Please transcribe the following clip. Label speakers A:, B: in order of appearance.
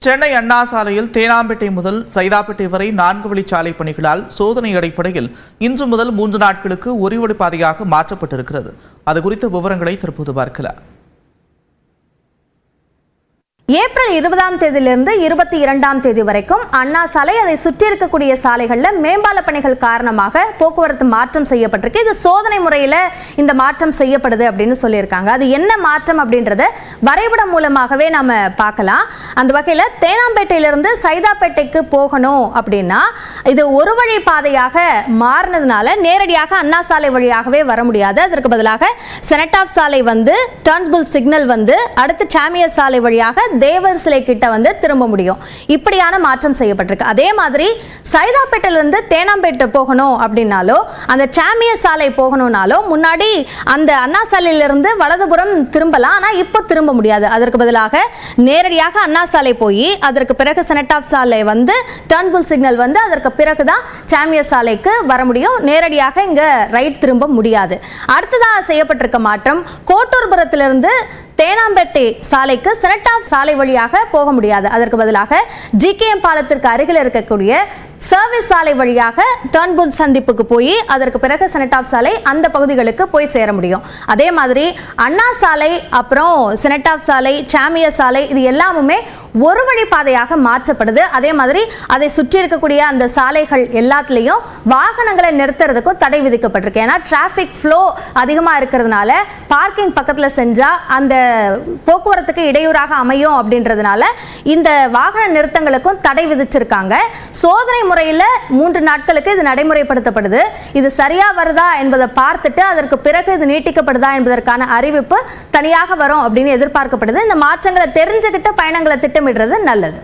A: சென்னை அண்ணா சாலையில் தேனாம்பேட்டை முதல் சைதாப்பேட்டை வரை 4 வழிச்சாலை பணிகளால் சோதனை அடிப்படையில் இன்று முதல் 3 நாட்களுக்கு ஒரு வழிப்பாதையாக மாற்றப்பட்டிருக்கிறது. அது குறித்த விவரங்களை தற்போது பார்க்கலாம்.
B: ஏப்ரல் 20ஆம் தேதியிலிருந்து 22ஆம் தேதி வரைக்கும் அண்ணா சாலை அதை சுற்றி இருக்கக்கூடிய சாலைகளில் மேம்பால பணிகள் காரணமாக போக்குவரத்து மாற்றம் செய்யப்பட்டிருக்கு. இது சோதனை முறையில் இந்த மாற்றம் செய்யப்படுது அப்படின்னு சொல்லியிருக்காங்க. அது என்ன மாற்றம் அப்படின்றத வரைபடம் மூலமாகவே நம்ம பார்க்கலாம். அந்த வகையில் தேனாம்பேட்டையிலிருந்து சைதாப்பேட்டைக்கு போகணும் அப்படின்னா இது ஒரு வழி பாதையாக மாறினதுனால நேரடியாக அண்ணா சாலை வழியாகவே வர முடியாது. அதற்கு பதிலாக செனட் ஆஃப் சாலை வந்து டர்ன்ஸ்புல் சிக்னல் வந்து அடுத்து சாமியர் சாலை வழியாக தேவர் சிலை கிட்ட வந்து திரும்ப முடியும். இப்படியான மாற்றம் செய்யப்பட்டிருக்கு. அதே மாதிரி சைதாப்பேட்டையிலிருந்து தேனாம்பேட்டை போகணும் அப்படின்னாலோ அந்த சாமியர் சாலை போகணும்னாலோ முன்னாடி அந்த அண்ணா சாலையிலிருந்து வலதுபுறம் திரும்பலாம். ஆனால் இப்போ திரும்ப முடியாது. அதற்கு பதிலாக நேரடியாக அண்ணா சாலை போய் அதற்கு பிறகு செனட் ஆஃப் சாலை வந்து டர்ன்புல் சிக்னல் வந்து அதற்கு பிறகுதான் சாமியர் சாலைக்கு வர முடியும். நேரடியாக இங்க ரைட் திரும்ப முடியாது. அடுத்ததாக செய்யப்பட்டிருக்க மாற்றம் கோட்டூர்புரத்திலிருந்து தேனாம்பேட்டை சாலைக்கு செனட் ஆஃப் சாலை வழியாக போக முடியாது. அதற்கு பதிலாக ஜிகேஎம் பாலத்திற்கு அருகில் இருக்கக்கூடிய சர்வீஸ் சாலை வழியாக டர்ன்புல் சந்திப்புக்கு போய் அதற்கு பிறகு செனட் ஆஃப் சாலை அந்த பகுதிகளுக்கு போய் சேர முடியும். அதே மாதிரி அண்ணா சாலை அப்புறம் செனட் ஆஃப் சாலை சாமியர் சாலை இது எல்லாமுமே ஒரு வழி பாதையாக மாற்றப்படுது. அதே மாதிரி அதை சுற்றி இருக்கக்கூடிய அந்த சாலைகள் எல்லாத்துலேயும் வாகனங்களை நிறுத்துறதுக்கும் தடை விதிக்கப்பட்டிருக்கு. ஏன்னா டிராஃபிக் ஃப்ளோ அதிகமாக இருக்கிறதுனால பார்க்கிங் பக்கத்தில் செஞ்சா அந்த போக்குவரத்துக்கு இடையூறாக அமையும் அப்படின்றதுனால இந்த வாகன நிறுத்தங்களுக்கும் தடை விதிச்சிருக்காங்க. சோதனை முறையில் 3 நாட்களுக்கு இது நடைமுறைப்படுத்தப்படுது. இது சரியா வருதா என்பதை பார்த்துட்டு அதற்கு பிறகு இது நீட்டிக்கப்படுதா என்பதற்கான அறிவிப்பு தனியாக வரும் அப்படின்னு எதிர்பார்க்கப்படுது. இந்த மாற்றங்களை தெரிஞ்சுக்கிட்டு பயணங்களை திட்டமிடுறது நல்லது.